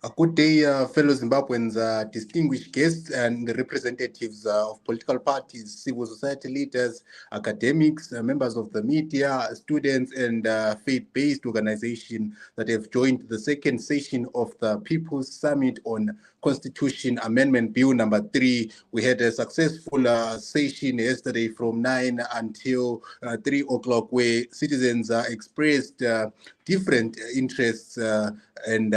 A good day, fellow Zimbabweans, distinguished guests, and the representatives of political parties, civil society leaders, academics, members of the media, students, and faith-based organizations that have joined the second session of the People's Summit on Constitution Amendment Bill number 3. We had a successful session yesterday from 9 until 3 o'clock, where citizens expressed different interests and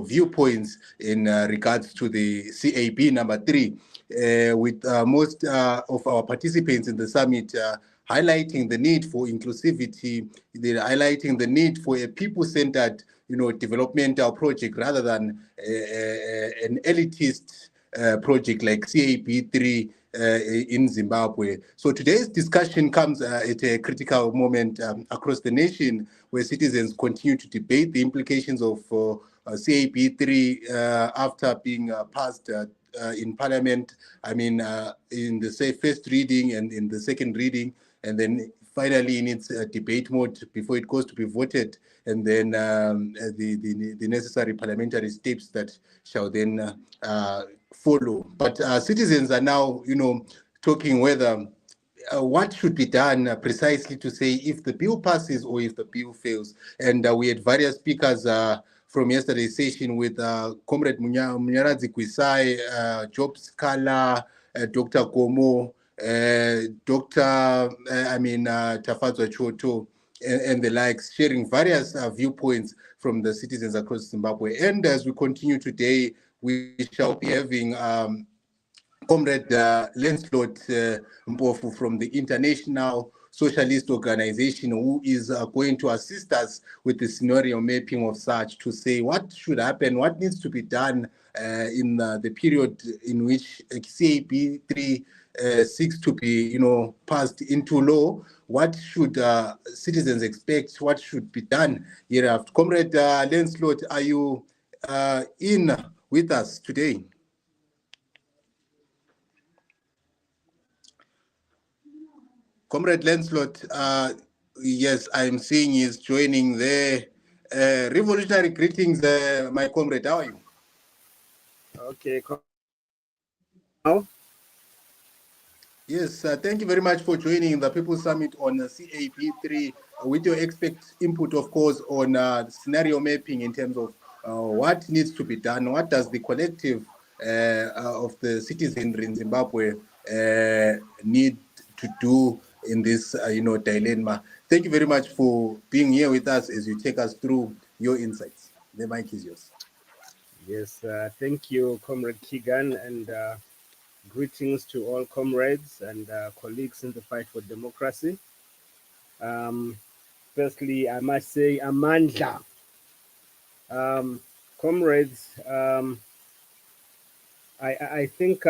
viewpoints in regards to the CAB number 3, with most of our participants in the summit highlighting the need for inclusivity, highlighting the need for a people-centered, developmental project rather than an elitist project like CAB3 in Zimbabwe. So today's discussion comes at a critical moment across the nation, where citizens continue to debate the implications of CAB3 after being passed in Parliament. I mean, in the first reading and in the second reading, and then finally in its debate mode before it goes to be voted, and then the necessary parliamentary steps that shall then follow. But citizens are now, talking whether what should be done precisely to say if the bill passes or if the bill fails. And we had various speakers from yesterday's session with Comrade Munyaradzi Kwisai, Job Scala, Dr. Gomo, Dr. Tafadzwa Choto, and the likes, sharing various viewpoints from the citizens across Zimbabwe. And as we continue today, we shall be having Comrade Lancelot Mpofu from the International Socialist Organization, who is going to assist us with the scenario mapping of such, to say what should happen, what needs to be done in the period in which CAB3 seeks to be, passed into law. What should citizens expect? What should be done hereafter? Comrade Lancelot, are you in with us today? Comrade Lancelot, yes, I'm seeing he's joining there. Revolutionary greetings, my comrade. How are you? Okay. Now? Yes, thank you very much for joining the People's Summit on CAB3 with your input, of course, on scenario mapping in terms of what needs to be done. What does the collective of the citizenry in Zimbabwe need to do in this, dilemma? Thank you very much for being here with us as you take us through your insights. The mic is yours. Yes, thank you, Comrade Keegan, and greetings to all comrades and colleagues in the fight for democracy. Firstly, I must say, Amandla. Comrades, I think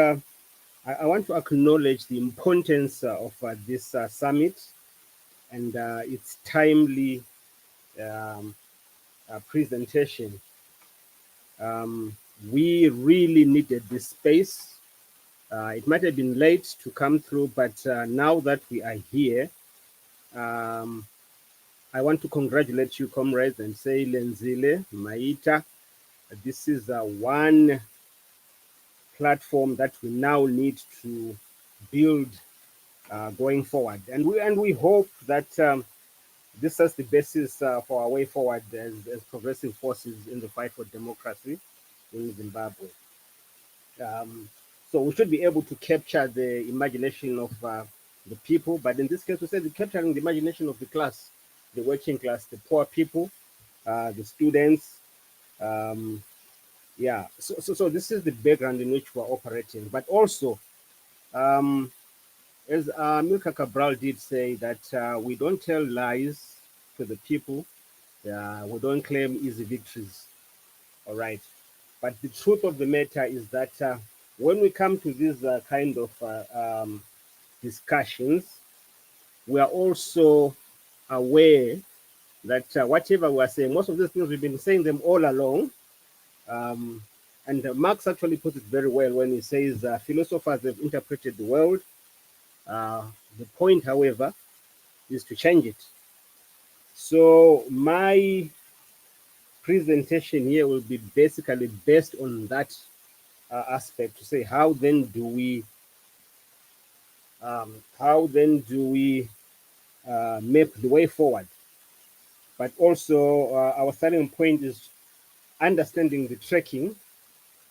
I want to acknowledge the importance of this summit and its timely presentation. We really needed this space. It might have been late to come through, but now that we are here, I want to congratulate you, comrades, and say, Lenzile, Maita, this is one platform that we now need to build going forward. And we hope that this is the basis for our way forward as progressive forces in the fight for democracy in Zimbabwe. So we should be able to capture the imagination of the people, but in this case, we said capturing the imagination of the class, the working class, the poor people, the students. Yeah, so this is the background in which we're operating. But also, as Milka Cabral did say, that we don't tell lies to the people. We don't claim easy victories. All right. But the truth of the matter is that when we come to these kind of discussions, we are also aware that whatever we're saying, most of these things we've been saying them all along. And Marx actually puts it very well when he says philosophers have interpreted the world. The point, however, is to change it. So my presentation here will be basically based on that aspect, to say how then do we map the way forward. But also our starting point is understanding the tracking,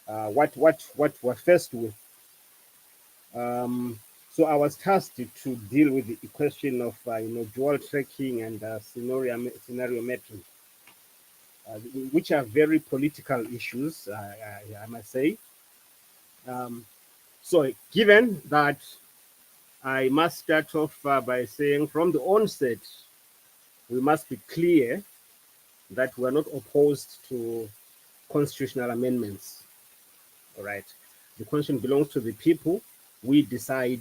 what we're faced with. So I was tasked to deal with the question of dual tracking and scenario mapping, which are very political issues, I must say. So given that, I must start off by saying from the onset, we must be clear that we're not opposed to constitutional amendments. All right. The constitution belongs to the people. We decide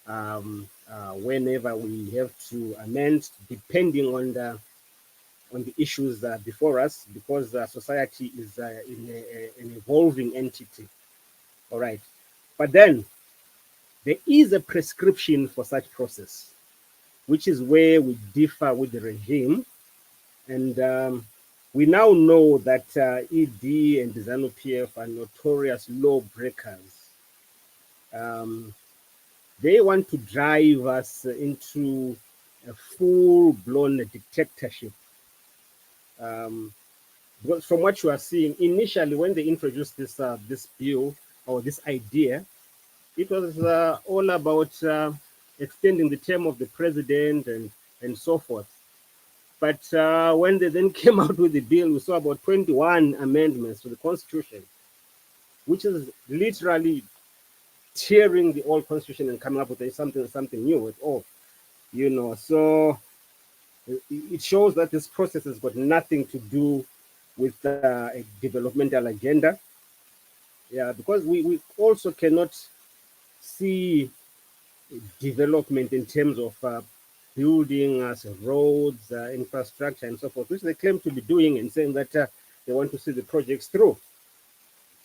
whenever we have to amend, depending on the issues before us, because society is an evolving entity. All right. But then there is a prescription for such process, which is where we differ with the regime. And we now know that ED and the ZANU-PF are notorious lawbreakers. They want to drive us into a full-blown dictatorship. Because from what you are seeing, initially when they introduced this bill or this idea, it was all about extending the term of the president and so forth. But when they then came out with the bill, we saw about 21 amendments to the Constitution, which is literally tearing the old Constitution and coming up with something new with all, So it shows that this process has got nothing to do with a developmental agenda. Yeah, because we also cannot see development in terms of building us roads, infrastructure, and so forth, which they claim to be doing and saying that they want to see the projects through.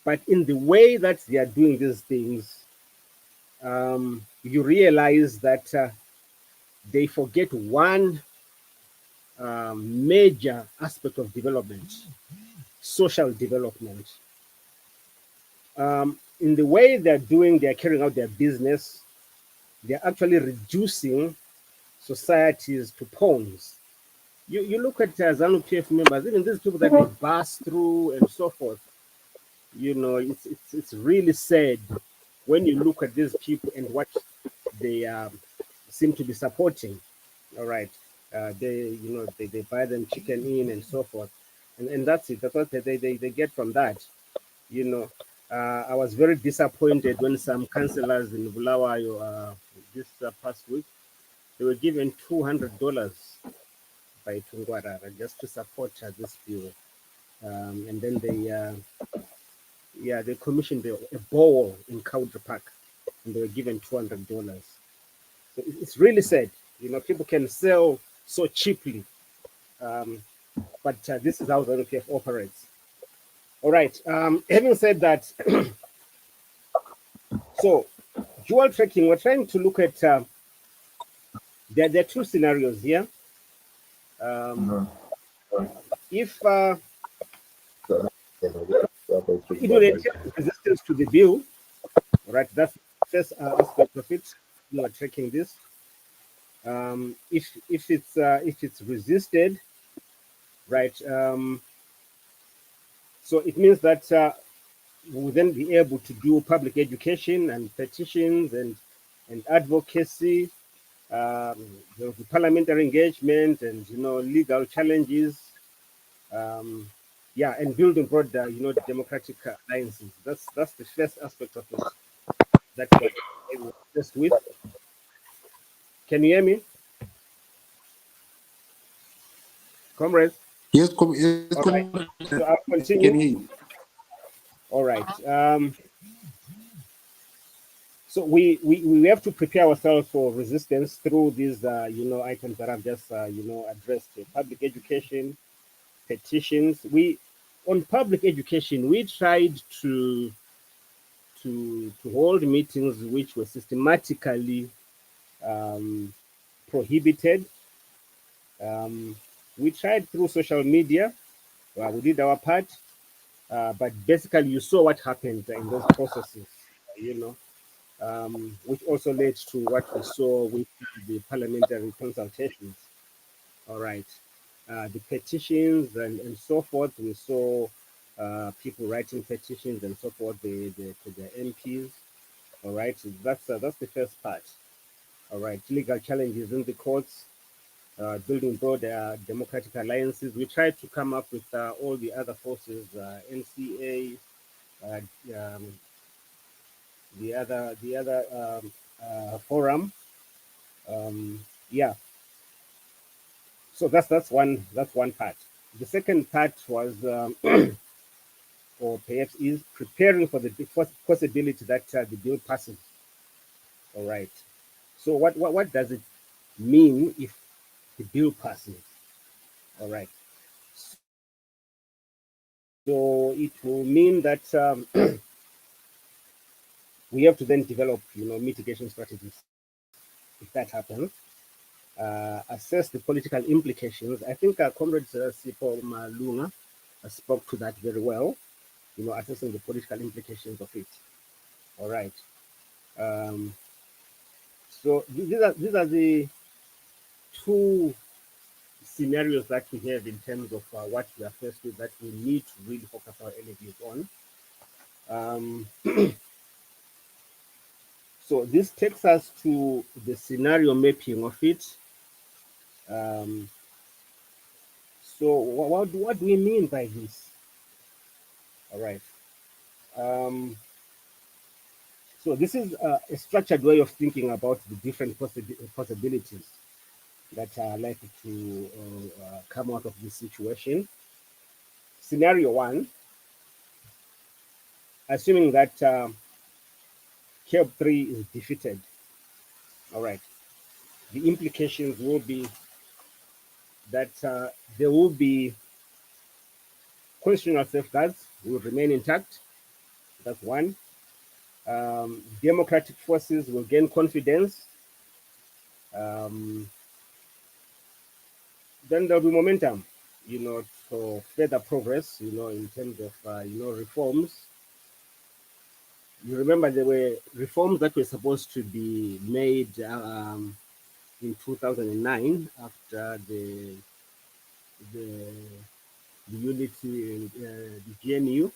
But in the way that they are doing these things, you realize that they forget one major aspect of development: social development. In the way they're carrying out their business, they're actually reducing societies to pawns. You look at ZANU-PF members, even these people that they pass through and so forth. It's really sad when you look at these people and what they seem to be supporting. All right, they buy them chicken in and so forth, and that's it. That's what they get from that. I was very disappointed when some councillors in Bulawayo this past week, they were given $200 by Tungwarara just to support this bill. And then they commissioned a bowl in Country Park, and they were given $200. So it's really sad. People can sell so cheaply, but this is how the NPF operates. All right. Having said that, so dual tracking, we're trying to look at there are two scenarios here. If it will entail resistance to the bill, right? That's the first aspect of it. You are tracking this. If it's resisted, right? So it means that we'll then be able to do public education and petitions and advocacy, the parliamentary engagement, and legal challenges. And building broader, democratic alliances. That's the first aspect of it that we're just with. Can you hear me, comrades? Yes, All right. So I'll can continue. hear you. All right. So we have to prepare ourselves for resistance through these items that I've just addressed: public education, petitions. On public education, we tried to hold meetings which were systematically prohibited. We tried through social media, We did our part, but basically you saw what happened in those processes, you know, which also led to what we saw with the parliamentary consultations. All right. The petitions and so forth, we saw people writing petitions and so forth to the MPs. All right. So that's the first part. All right. Legal challenges in the courts, building broader democratic alliances. We tried to come up with all the other forces, NCA, uh, um, the other forum. Yeah. So that's one part. The second part was, or perhaps is, preparing for the possibility that the bill passes. All right. So what does it mean if the bill passes? All right. So it will mean that we have to then develop, mitigation strategies if that happens. Assess the political implications. I think Comrade Sipo Malunga spoke to that very well. Assessing the political implications of it. All right. Um, so these are the two scenarios that we have in terms of what we are faced with that we need to really focus our energies on. Um, so this takes us to the scenario mapping of it. Um, so what do we mean by this? All right. Um, so this is a structured way of thinking about the different possibilities that are likely to come out of this situation. Scenario one, assuming that CAB3 is defeated, all right, the implications will be that there will be constitutional safeguards will remain intact. That's one. Democratic forces will gain confidence. Um, then there'll be momentum, for further progress, in terms of, reforms. You remember there were reforms that were supposed to be made in 2009 after the, the unity and the GNU.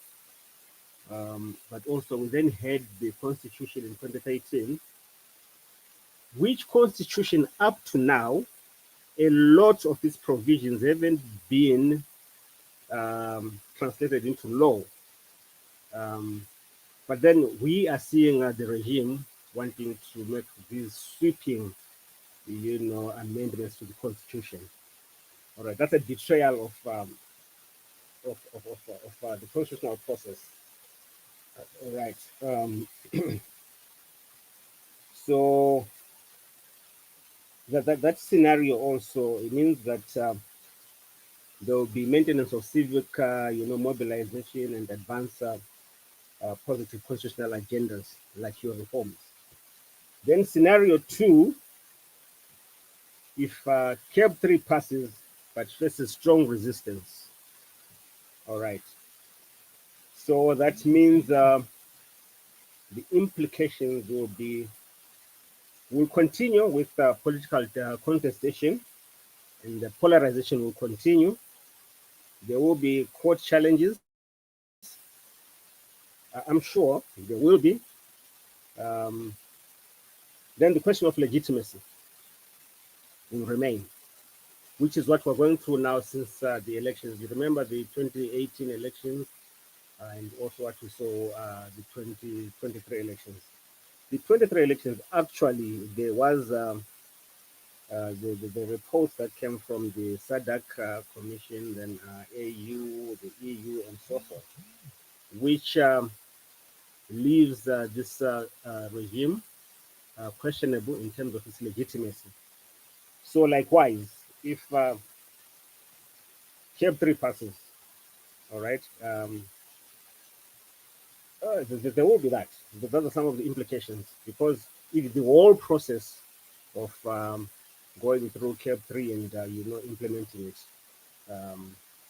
But also we then had the constitution in 2013, which constitution up to now, a lot of these provisions haven't been translated into law. But then we are seeing the regime wanting to make these sweeping, amendments to the constitution. All right, that's a betrayal of the constitutional process. All right. So that scenario also, it means that there will be maintenance of civic, mobilization and advance positive constitutional agendas like your reforms. Then scenario two, if CAB3 passes but faces strong resistance, all right. So that means the implications will continue with political contestation, and the polarization will continue. There will be court challenges. I'm sure there will be. Um, then the question of legitimacy will remain, which is what we're going through now since the elections. You remember the 2018 elections and also what we saw the 2023 elections. The 23 elections, actually, there was the reports that came from the SADC Commission, then AU, the EU, and so forth, which leaves this regime questionable in terms of its legitimacy. So, likewise, if CAB3 passes, all right, there will be that. Those are some of the implications, because if the whole process of going through CAB3 and implementing it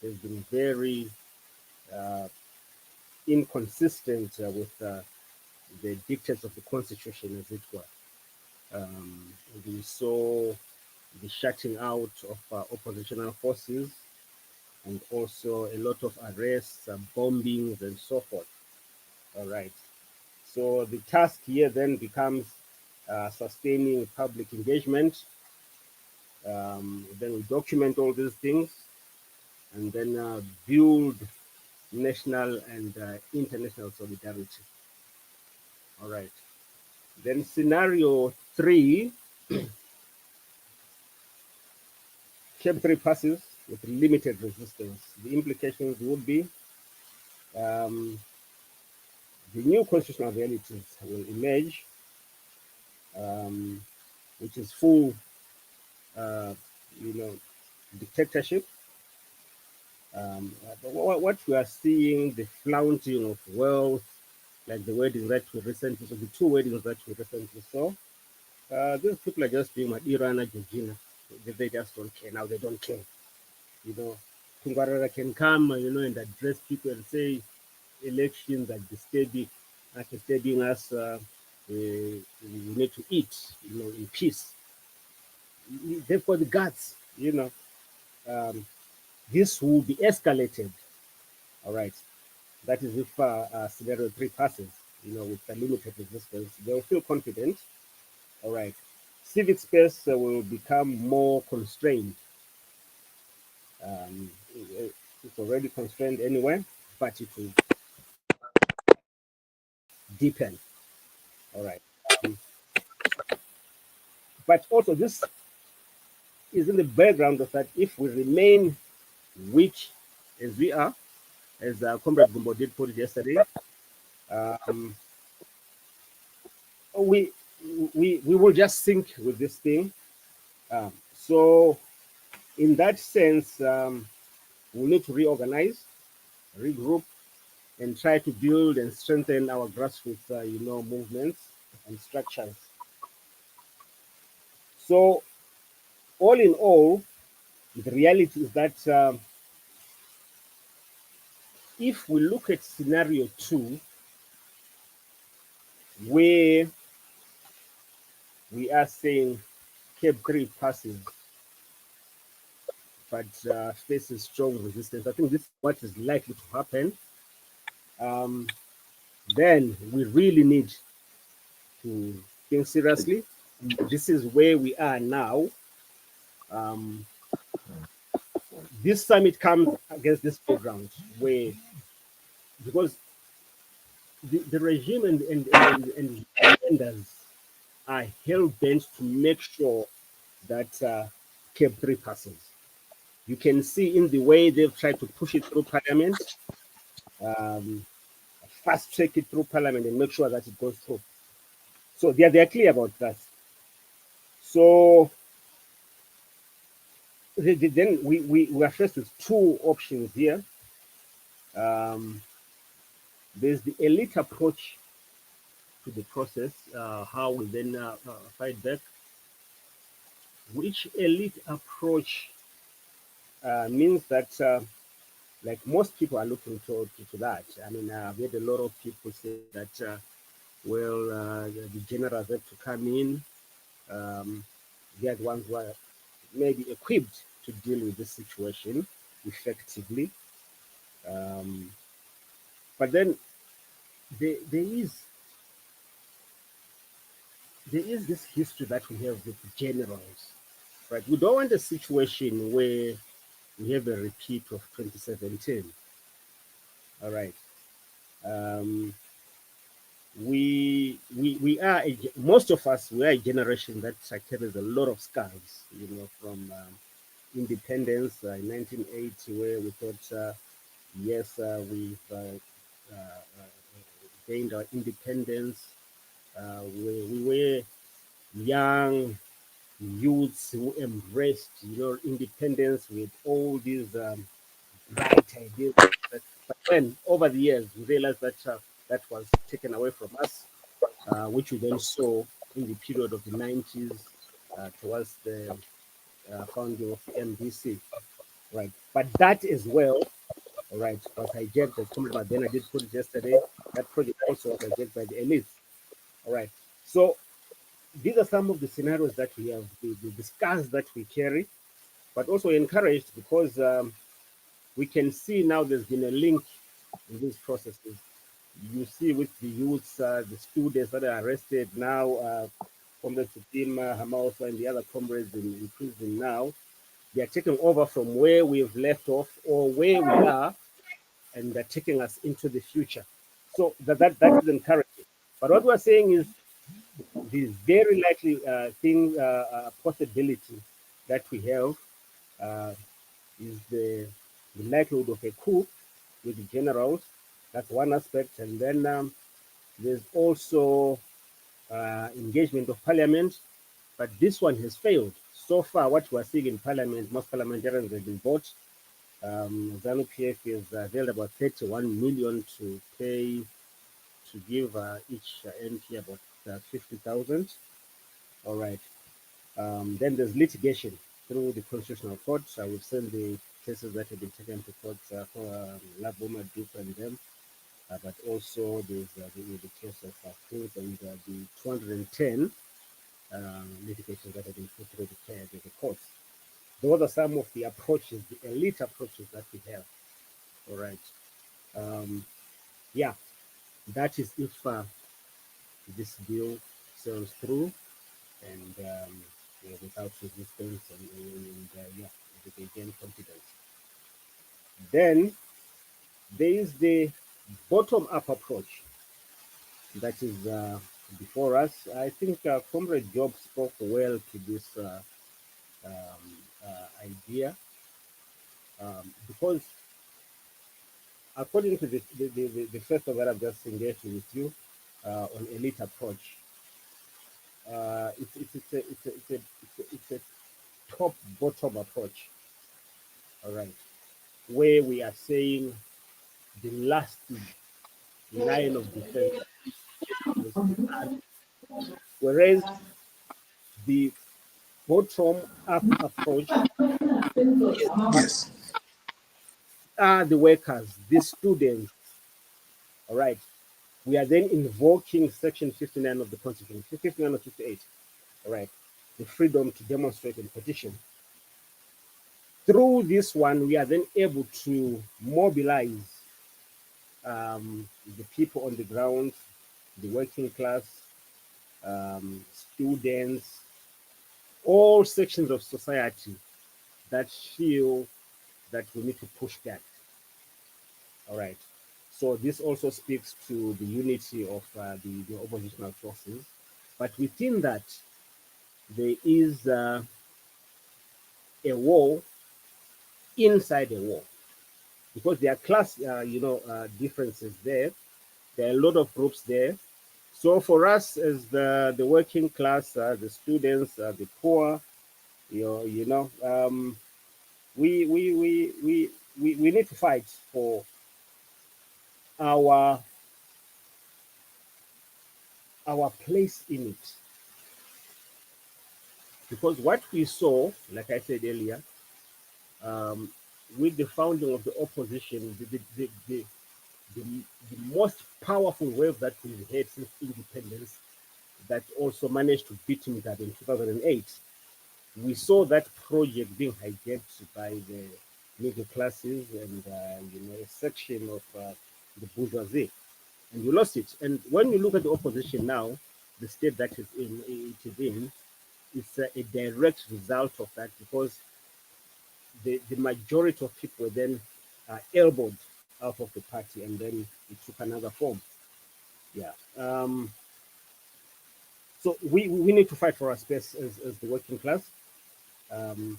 has been very inconsistent with the dictates of the constitution, as it were. We saw the shutting out of oppositional forces, and also a lot of arrests, bombings, and so forth. All right. So the task here then becomes sustaining public engagement. Then we document all these things, and then build national and international solidarity. All right. Then scenario 3, CAB3 passes with limited resistance. The implications would be um, the new constitutional realities will emerge, um, which is full, uh, you know, dictatorship. What we are seeing, the flaunting of wealth, like the wedding that we recently, so the two weddings that we recently saw, these people are just doing Madira and Georgina. They just don't care. Now they don't care. You know, Kungarara can come, and address people and say elections are disturbing us. We need to eat, in peace. They've got the guts. Um, this will be escalated. All right. That is if scenario 3 passes, with the limited resistance. They'll feel confident. All right. Civic space will become more constrained. It's already constrained anyway, but it will deepen. All right. Um, but also, this is in the background of that if we remain weak as we are, as Comrade Gumbo did put it yesterday, um, we, we will just sink with this thing. So, in that sense, we need to reorganize, regroup, and try to build and strengthen our grassroots, movements and structures. So, all in all, the reality is that if we look at scenario 2, where we are saying CAB3 passes but faces strong resistance, I think this is what is likely to happen. Um, then we really need to think seriously. This is where we are now. Um, this summit comes against this background where, because the regime and lenders are hell bent to make sure that CAB3 passes. You can see in the way they've tried to push it through Parliament, um, fast track it through Parliament, and make sure that it goes through. So they're clear about that. So then we are faced with two options here. Um, there's the elite approach to the process, how we then fight back, which elite approach means that, like most people are looking to that. I mean, I've heard a lot of people say that, the generals have to come in. They are the ones who are maybe equipped to deal with this situation effectively. Um, but then there, there is there is this history that we have with generals, right? We don't want a situation where we have a repeat of 2017. All right. Um, we are most of us, we are a generation that carries a lot of scars, from independence in 1980, where we thought, yes, we've gained our independence. We were young youths who embraced, independence with all these bright ideas. But then, over the years, we realized that that was taken away from us, which we then saw in the period of the 90s towards the founding of MDC. right? But that as well, all right, was hijacked as Comrade then I did put it yesterday. That project also was hijacked by the elites. All right. So these are some of the scenarios that we have, the scars that we carry, but also encouraged because we can see now there's been a link in these processes. You see with the youths, the students that are arrested now, comrades Fatima, Hamausa, and the other comrades in prison now, they are taking over from where we've left off or where we are, and they're taking us into the future. So that is encouraging. But what we're saying is the very likely possibility that we have uh, is the likelihood of a coup with the generals. That's one aspect. And then there's also engagement of parliament, but this one has failed. So far, what we're seeing in parliament, most parliamentarians have been bought. ZANU PF has availed about 31 million to pay, to give each MP about 50,000. All right. Then there's litigation through the Constitutional Court. I will send the cases that have been taken to court for Laboma, Duke, and them. But also there's the case of Prince and the 210 litigations that have been put through the courts. Those are some of the approaches, the elite approaches that we have. All right. Yeah, that is if this bill sails through and without resistance and yeah, they gain confidence. Then there is the bottom-up approach that is before us. I think Comrade Job spoke well to this idea because according to the first one that I've just engaged with you on elite approach, it's a top bottom approach, all right, where we are saying the last line of defense is whereas the bottom up approach is Yes. are the workers, the students, all right. We are then invoking section 59 of the constitution, 59 or 58, all right, the freedom to demonstrate and petition. Through this one, we are then able to mobilize the people on the ground, the working class, students, all sections of society that feel that we need to push back. All right. So this also speaks to the unity of the oppositional forces. But within that, there is a war inside a war because there are class, differences there. There are a lot of groups there. So for us as the working class, the students, the poor, we, we, we, we, we need to fight for our our place in it. Because what we saw, like I said earlier, um, with the founding of the opposition, the most powerful wave that we've had since independence, that also managed to beat Mugabe in 2008, we saw that project being hijacked by the middle classes and a section of the bourgeoisie, and you lost it. And when you look at the opposition now, the state that it is in, it's a direct result of that because the majority of people were then elbowed out of the party and then it took another form. Yeah. So we need to fight for our space as the working class. Um,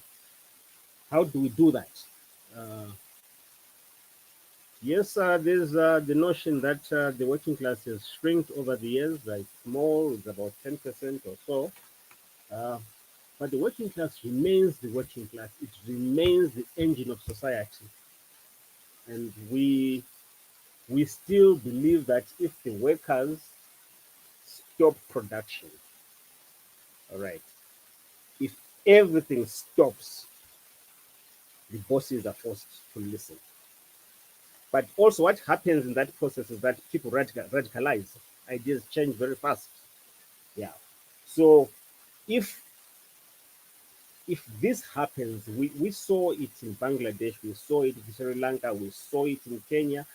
how do we do that? Uh, yes, there's the notion that the working class has shrinked over the years. It's small, it's about 10% or so. Uh, but the working class remains the working class. It remains the engine of society. And we still believe that if the workers stop production, all right, if everything stops, the bosses are forced to listen. But also, what happens in that process is that people radicalize. Ideas change very fast. Yeah. So, if this happens, we saw it in Bangladesh, we saw it in Sri Lanka, we saw it in Kenya,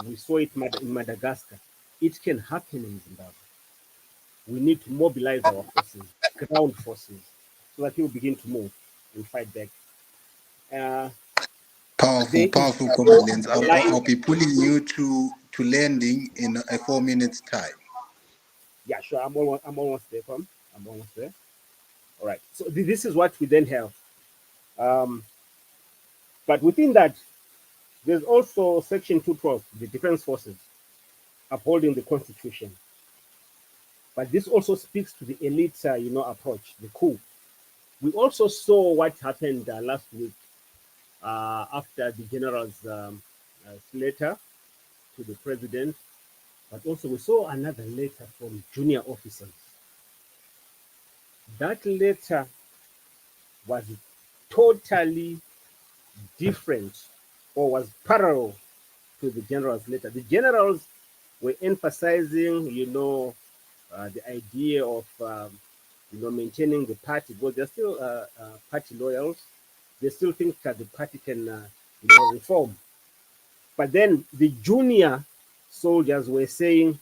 we saw it in Madagascar. It can happen in Zimbabwe. We need to mobilize our forces, ground forces, so that people begin to move and fight back. Powerful, There is powerful no comment, Lens. I'll underlying. be pulling you to landing in a 4 minutes time. Yeah, sure. I'm almost there, Tom. I'm almost there. All right. So this is what we then have. Um, but within that, there's also Section 212, the Defense Forces, upholding the Constitution. But this also speaks to the elite, approach, the coup. We also saw what happened last week after the general's letter to the president. But also we saw another letter from junior officers. That letter was totally different or was parallel to the general's letter. The generals were emphasizing, the idea of, maintaining the party, because they're still party loyals. They still think that the party can, reform. But then the junior soldiers were saying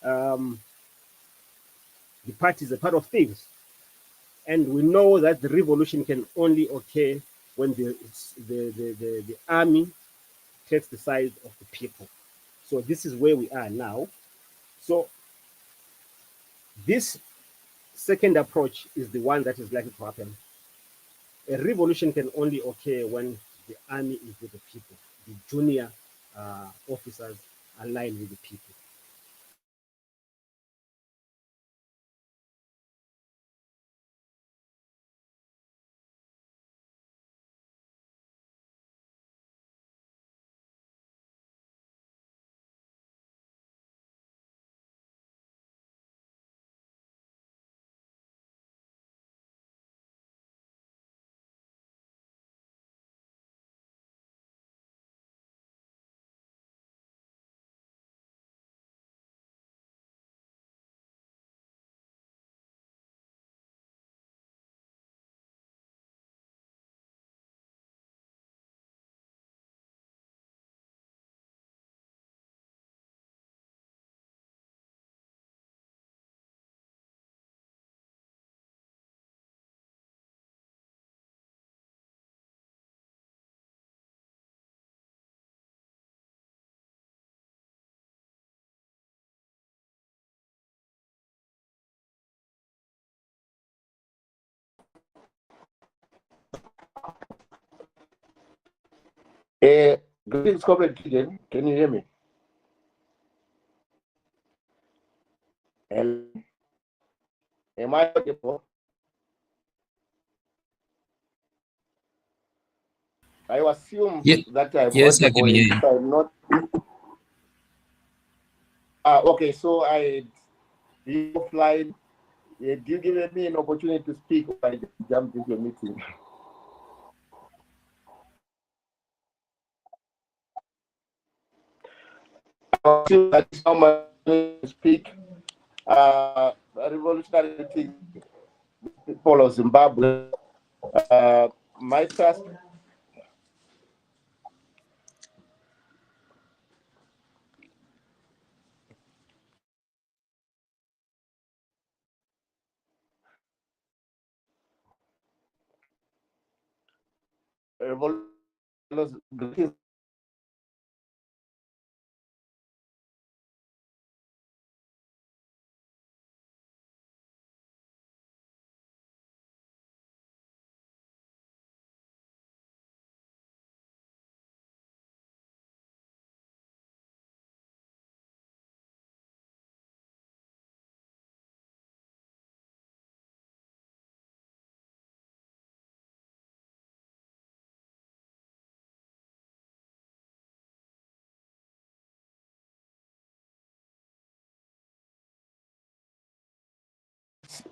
the party is a part of things. And we know that the revolution can only occur when the army takes the side of the people. So this is where we are now. So this second approach is the one that is likely to happen. A revolution can only occur when the army is with the people, the junior officers align with the people. Greetings, Comrade Gideon. Can you hear me? Hello? Am I audible? I assume that I'm Yes, I audible. can hear you. If I'm not. Okay, so I be offline. Do you give me an opportunity to speak or I jumped into a meeting? I assume that someone to speak. Revolutionary thing, people of Zimbabwe. My first revolution.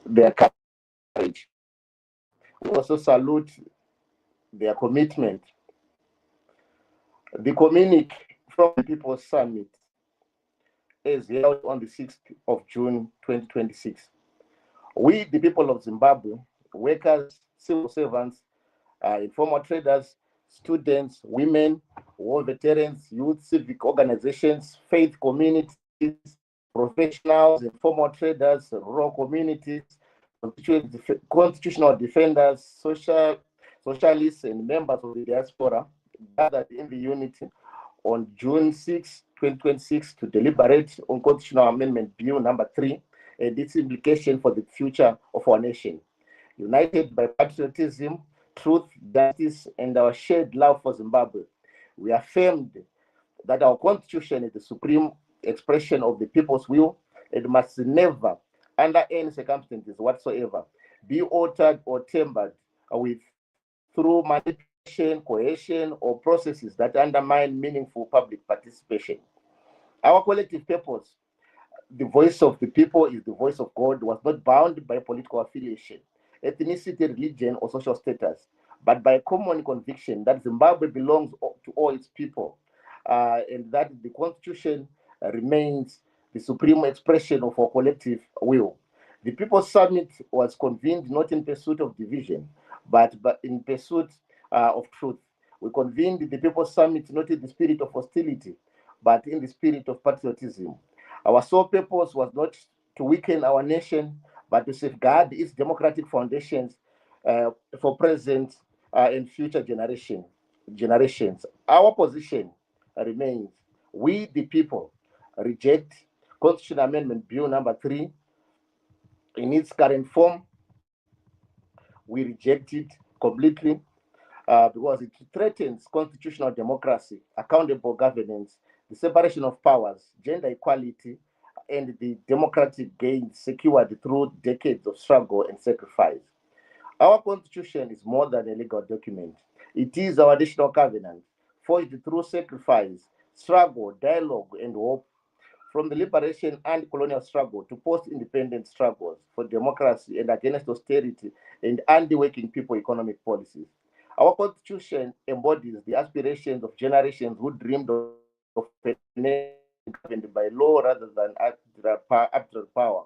Their courage. We also salute their commitment The communique from the People's Summit is held on the 6th of June 2026. We, the people of Zimbabwe, workers, civil servants, informal traders, students, women, war veterans, youth, civic organizations, faith communities, professionals, informal traders, rural communities, constitutional defenders, socialists, and members of the diaspora gathered in the unity on June 6, 2026 to deliberate on Constitutional Amendment Bill number 3 and its implication for the future of our nation. United by patriotism, truth, justice, and our shared love for Zimbabwe, we affirmed that our constitution is the supreme expression of the people's will and must never, under any circumstances whatsoever, be altered or tempered with through manipulation, coercion, or processes that undermine meaningful public participation. Our collective purpose, the voice of the people is the voice of God, was not bound by political affiliation, ethnicity, religion, or social status, but by common conviction that Zimbabwe belongs to all its people, and that the Constitution remains the supreme expression of our collective will. The People's Summit was convened not in pursuit of division, but in pursuit of truth. We convened the People's Summit not in the spirit of hostility, but in the spirit of patriotism. Our sole purpose was not to weaken our nation, but to safeguard its democratic foundations for present and future generations. Our position remains: we, the people, reject Constitutional Amendment Bill number 3 in its current form. We reject it completely because it threatens constitutional democracy, accountable governance, the separation of powers, gender equality, and the democratic gains secured through decades of struggle and sacrifice. Our constitution is more than a legal document. It is our national covenant, forged through sacrifice, struggle, dialogue, and hope. From the liberation and colonial struggle to post-independent struggles for democracy and against austerity and anti-working people economic policies. Our constitution embodies the aspirations of generations who dreamed of a nation governed by law rather than abstract power.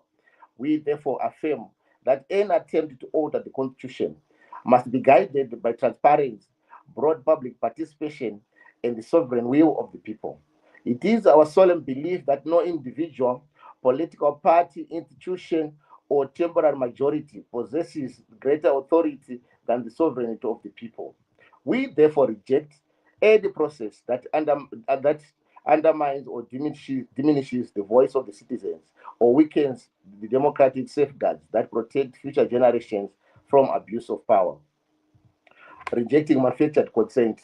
We therefore affirm that any attempt to alter the constitution must be guided by transparency, broad public participation, and the sovereign will of the people. It is our solemn belief that no individual, political party, institution, or temporal majority possesses greater authority than the sovereignty of the people. We therefore reject any process that undermines or diminishes the voice of the citizens or weakens the democratic safeguards that protect future generations from abuse of power. Rejecting manufactured consent,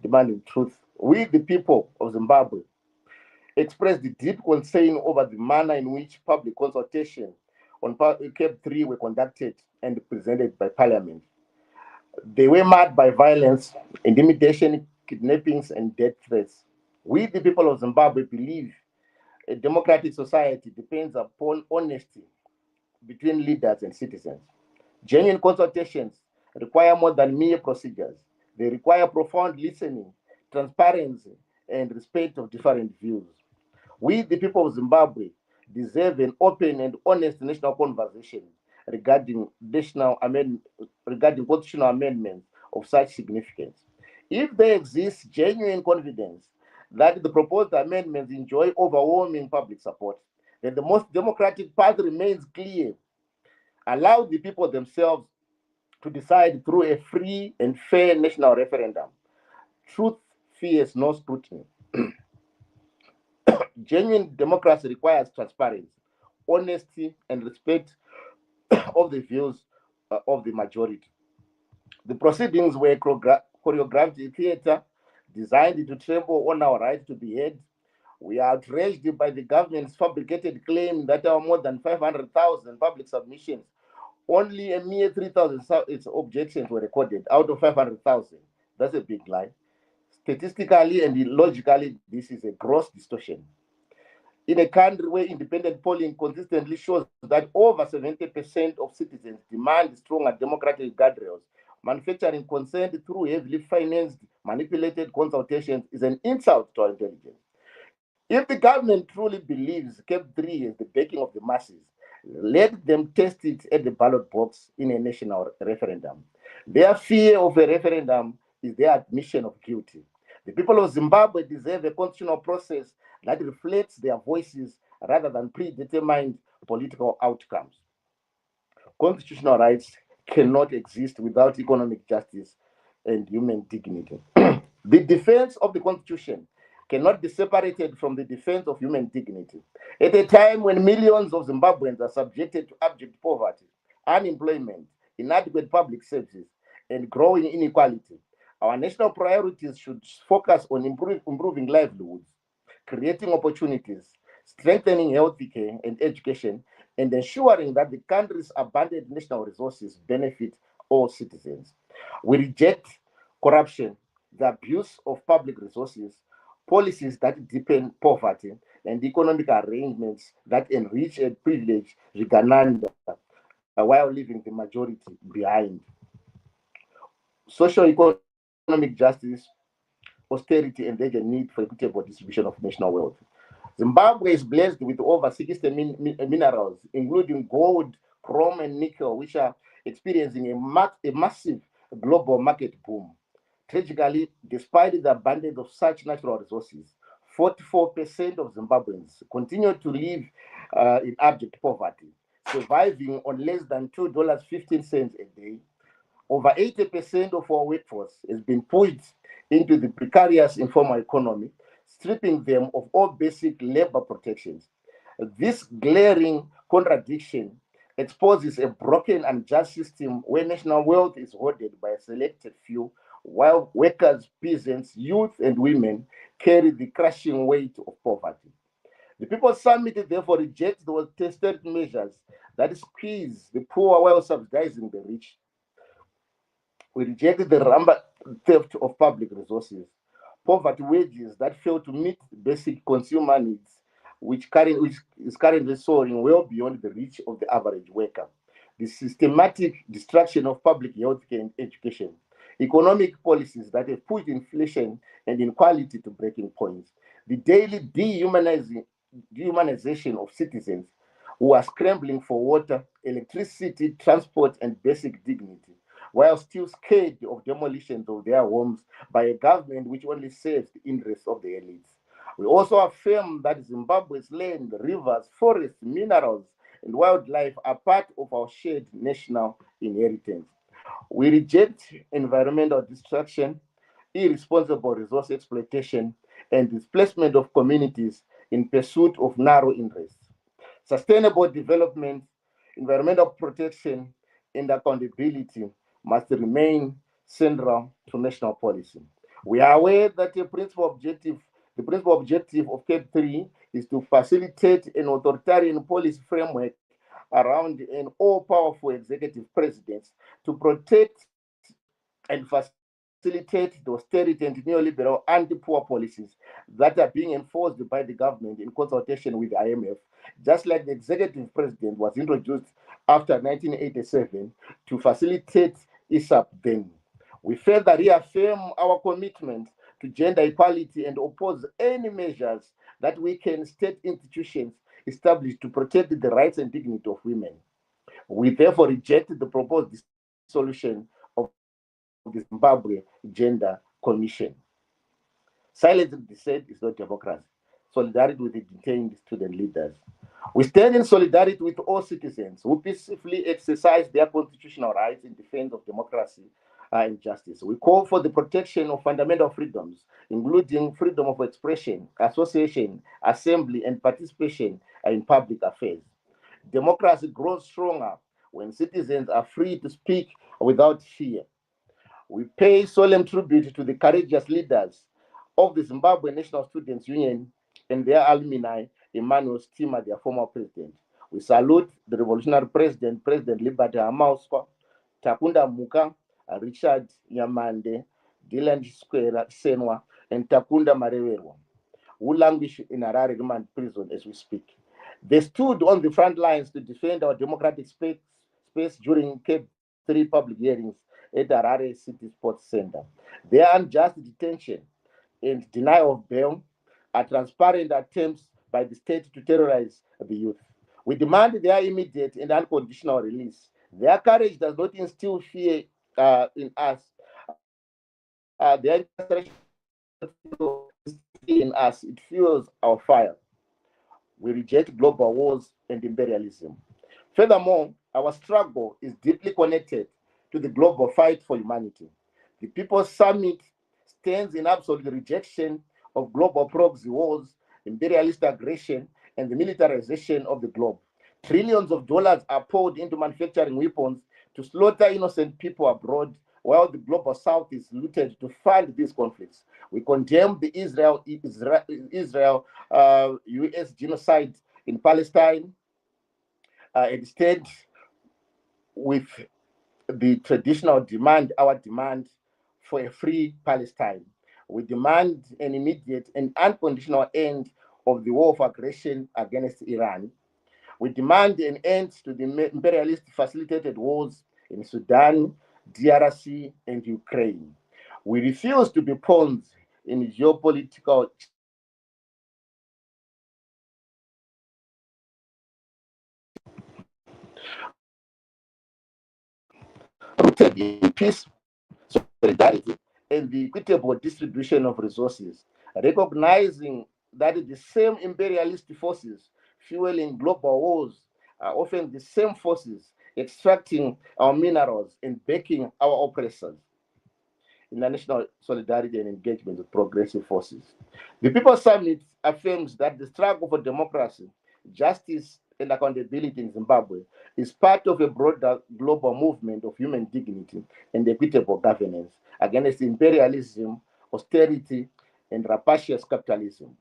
demanding truth. We, the people of Zimbabwe, expressed the deep concern over the manner in which public consultation on CAB3 were conducted and presented by Parliament. They were marked by violence, intimidation, kidnappings, and death threats. We, the people of Zimbabwe, believe a democratic society depends upon honesty between leaders and citizens. Genuine consultations require more than mere procedures. They require profound listening, transparency, and respect of different views. We, the people of Zimbabwe, deserve an open and honest national conversation regarding constitutional amendments of such significance. If there exists genuine confidence that the proposed amendments enjoy overwhelming public support, then the most democratic path remains clear. Allow the people themselves to decide through a free and fair national referendum. Truth fears no scrutiny. Genuine democracy requires transparency, honesty, and respect of the views of the majority. The proceedings were choreographed in theater, designed to trample on our right to be heard. We are outraged by the government's fabricated claim that our more than 500,000 public submissions, only a mere 3,000 objections were recorded out of 500,000. That's a big lie. Statistically and logically, this is a gross distortion. In a country where independent polling consistently shows that over 70% of citizens demand stronger democratic guardrails manufacturing consent through heavily financed, manipulated consultations is an insult to our intelligence. If the government truly believes CAB3 is the backing of the masses, let them test it at the ballot box in a national referendum. Their fear of a referendum is their admission of guilty. The people of Zimbabwe deserve a constitutional process that reflects their voices rather than predetermined political outcomes. Constitutional rights cannot exist without economic justice and human dignity. The defense of the Constitution cannot be separated from the defense of human dignity. At a time when millions of Zimbabweans are subjected to abject poverty, unemployment, inadequate public services, and growing inequality, our national priorities should focus on improving livelihoods, creating opportunities, strengthening healthcare and education, and ensuring that the country's abundant national resources benefit all citizens. We reject corruption, the abuse of public resources, policies that deepen poverty, and economic arrangements that enrich and privilege Rigananda while leaving the majority behind. Socio-economic justice, austerity, and urgent need for equitable distribution of national wealth. Zimbabwe is blessed with over 60 minerals, including gold, chrome, and nickel, which are experiencing a massive global market boom. Tragically, despite the abundance of such natural resources, 44% of Zimbabweans continue to live in abject poverty, surviving on less than $2.15 a day. Over 80% of our workforce has been pushed into the precarious informal economy, stripping them of all basic labor protections. This glaring contradiction exposes a broken and unjust system where national wealth is hoarded by a selected few, while workers, peasants, youth, and women carry the crushing weight of poverty. The People's Summit therefore rejects the tested measures that squeeze the poor while subsidizing the rich. We reject the rampant theft of public resources, poverty wages that fail to meet basic consumer needs, which is currently soaring well beyond the reach of the average worker, the systematic destruction of public health care and education, economic policies that have pushed inflation and inequality to breaking points, the daily dehumanization of citizens who are scrambling for water, electricity, transport, and basic dignity, while still scared of demolitions of their homes by a government which only serves the interests of the elites. We also affirm that Zimbabwe's land, rivers, forests, minerals, and wildlife are part of our shared national inheritance. We reject environmental destruction, irresponsible resource exploitation, and displacement of communities in pursuit of narrow interests. Sustainable development, environmental protection, and accountability must remain central to national policy. We are aware that the principal objective of CAB3 is to facilitate an authoritarian policy framework around an all-powerful executive president to protect and facilitate the austerity and neoliberal anti-poor policies that are being enforced by the government in consultation with the IMF, just like the executive president was introduced after 1987 to facilitate ISAP then. We further reaffirm our commitment to gender equality and oppose any measures that weaken state institutions established to protect the rights and dignity of women. We therefore reject the proposed dissolution of the Zimbabwe Gender Commission. Silence in dissent is not democracy. Solidarity with the detained student leaders. We stand in solidarity with all citizens who peacefully exercise their constitutional rights in defense of democracy and justice. We call for the protection of fundamental freedoms, including freedom of expression, association, assembly, and participation in public affairs. Democracy grows stronger when citizens are free to speak without fear. We pay solemn tribute to the courageous leaders of the Zimbabwe National Students Union and their alumni, Emmanuel Stima, their former president. We salute the revolutionary president, President Liberty Hamauswa, Takunda Muka, Richard Nyamande, Dylan Square Senwa, and Takunda Marewerwa, who languish in Harare remand prison as we speak. They stood on the front lines to defend our democratic space during CAB3 public hearings at the Harare City Sports Center. Their unjust detention and denial of bail are transparent attempts by the state to terrorize the youth. We demand their immediate and unconditional release. Their courage does not instill fear in us. Their incarceration in us, it fuels our fire. We reject global wars and imperialism. Furthermore, our struggle is deeply connected to the global fight for humanity. The People's Summit stands in absolute rejection of global proxy wars, imperialist aggression, and the militarization of the globe. Trillions of dollars are poured into manufacturing weapons to slaughter innocent people abroad, while the global south is looted to fund these conflicts. We condemn the Israel-US genocide in Palestine, and stand with the traditional demand, our demand for a free Palestine. We demand an immediate and unconditional end of the war of aggression against Iran. We demand an end to the imperialist facilitated wars in Sudan, DRC, and Ukraine. We refuse to be pawns in geopolitical rooted in peace, solidarity, and the equitable distribution of resources, recognizing that the same imperialist forces fueling global wars are often the same forces extracting our minerals and backing our oppressors. International solidarity and engagement with progressive forces. The People's Summit affirms that the struggle for democracy, justice, and accountability in Zimbabwe is part of a broader global movement of human dignity and equitable governance against imperialism, austerity, and rapacious capitalism.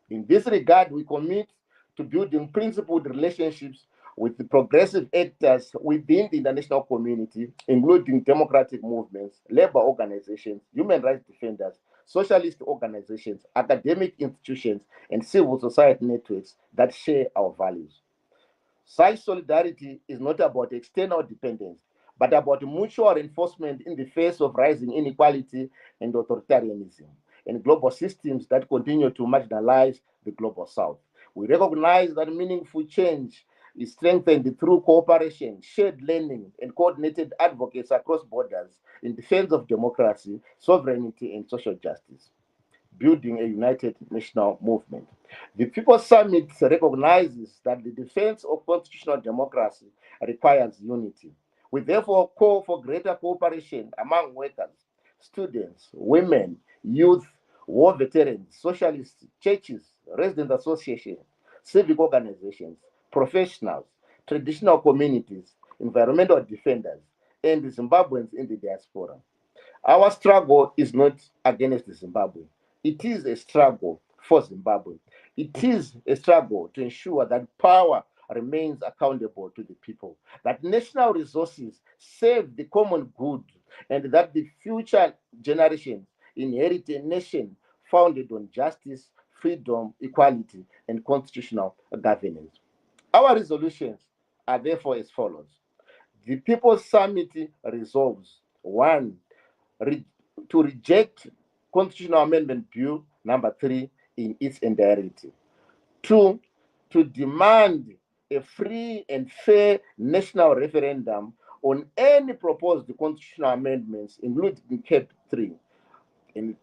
In this regard, we commit to building principled relationships with the progressive actors within the international community, including democratic movements, labor organizations, human rights defenders, socialist organizations, academic institutions, and civil society networks that share our values. Such solidarity is not about external dependence, but about mutual reinforcement in the face of rising inequality and authoritarianism and global systems that continue to marginalize the global south. We recognize that meaningful change is strengthened through cooperation, shared learning, and coordinated advocacy across borders in defense of democracy, sovereignty, and social justice, building a united national movement. The People's Summit recognizes that the defense of constitutional democracy requires unity. We therefore call for greater cooperation among workers, students, women, youth, war veterans, socialists, churches, resident associations, civic organizations, professionals, traditional communities, environmental defenders, and the Zimbabweans in the diaspora. Our struggle is not against Zimbabwe. It is a struggle for Zimbabwe. It is a struggle to ensure that power remains accountable to the people, that national resources serve the common good, and that the future generations inherit a nation founded on justice, freedom, equality, and constitutional governance. Our resolutions are therefore as follows. The People's Summit resolves one, re- to reject Constitutional Amendment Bill number 3 in its entirety. Two, to demand a free and fair national referendum on any proposed constitutional amendments, including CAB3, in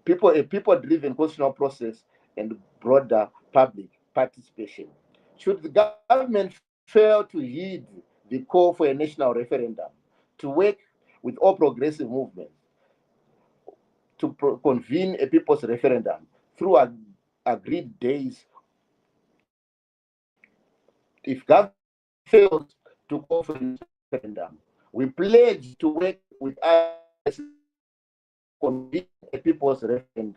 a people-driven constitutional process and broader public participation. Should the government fail to heed the call for a national referendum, to work with all progressive movements to convene a people's referendum through agreed days, if government fails to call for a referendum, we pledge to work with us to convene a people's referendum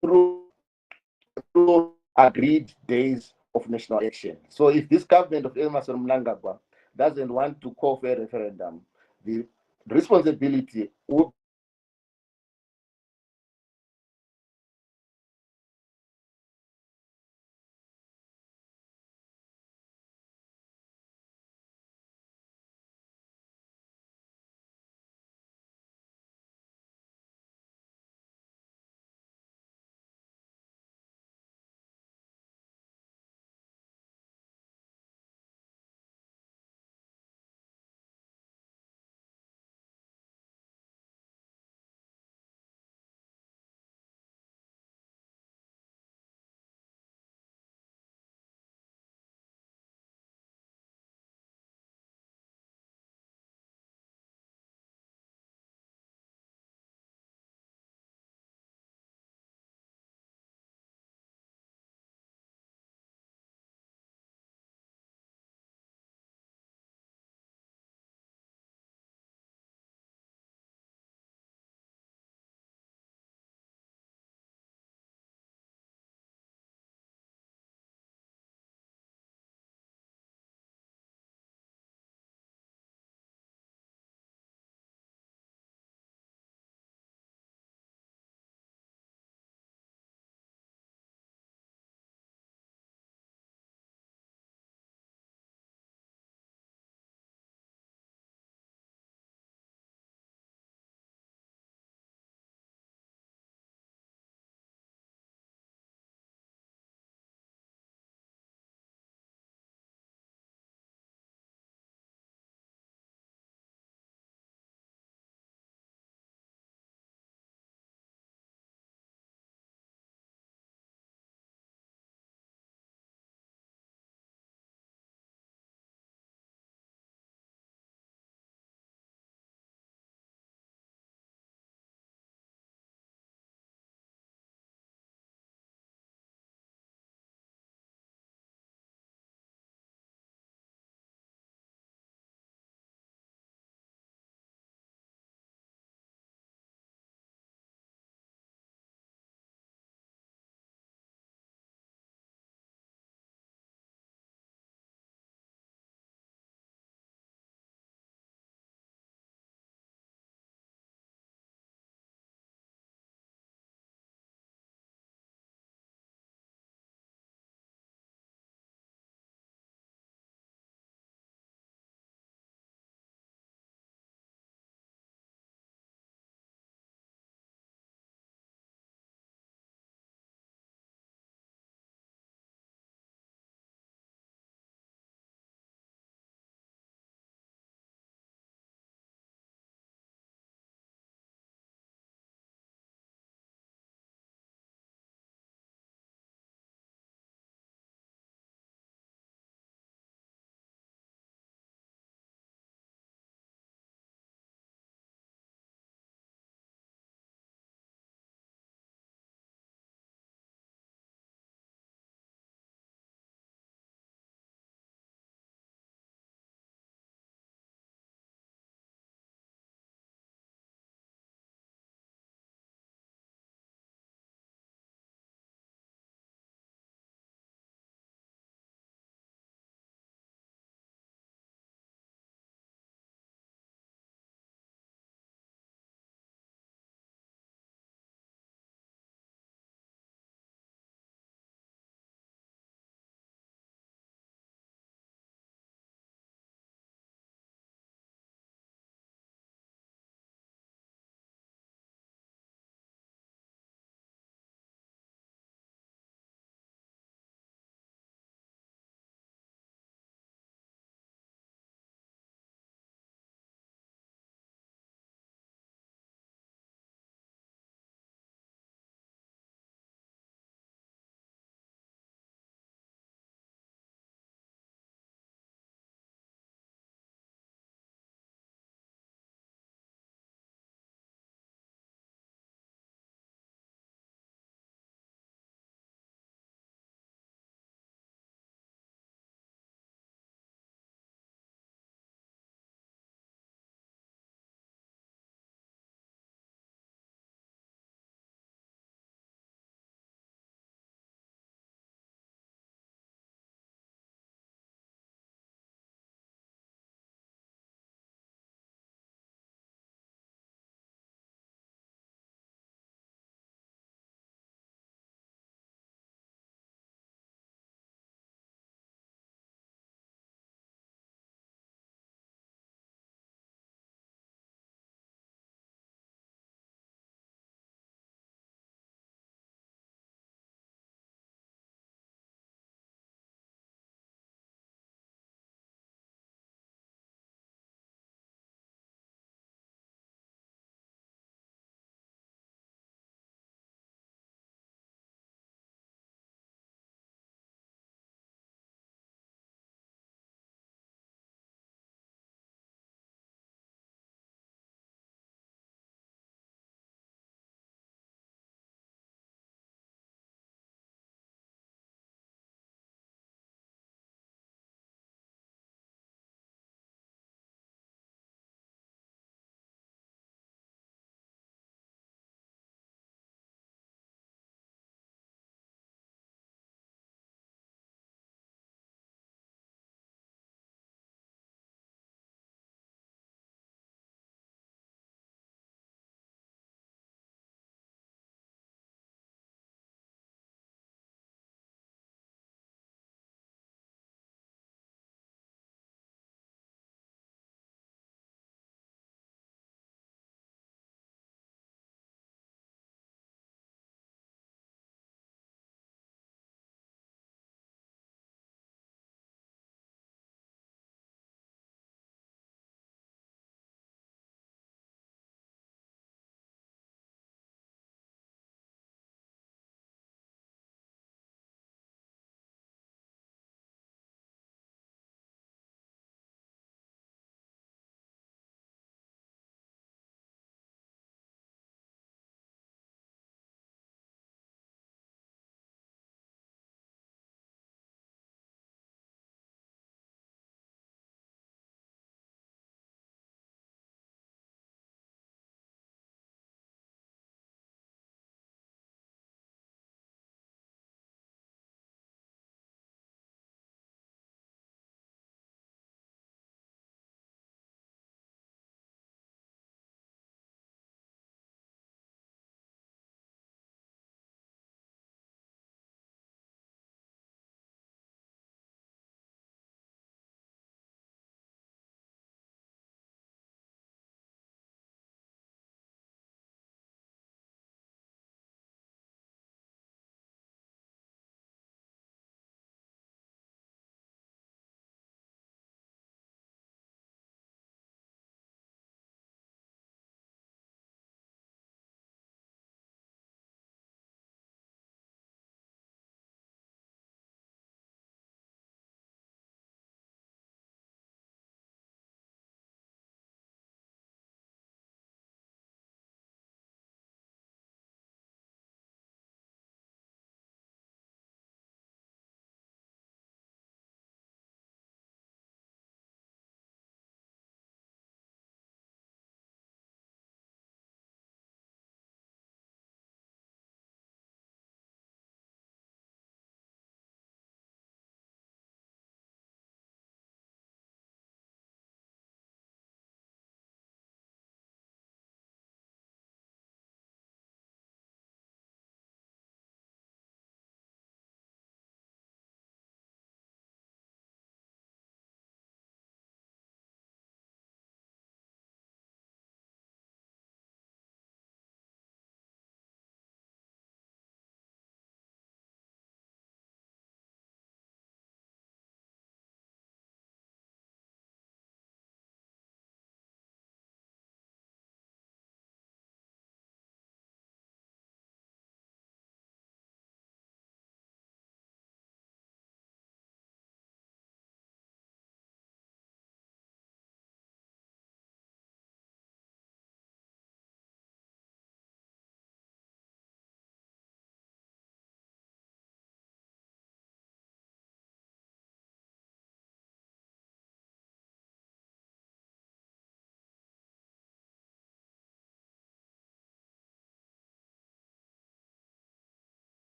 through, through agreed days of national action. So if this government of Emerson Mnangagwa doesn't want to call for a referendum, the responsibility will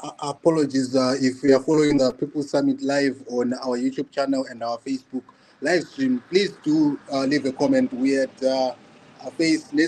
Apologies if we are following the People's Summit live on our YouTube channel and our Facebook live stream. Please do leave a comment. We had a face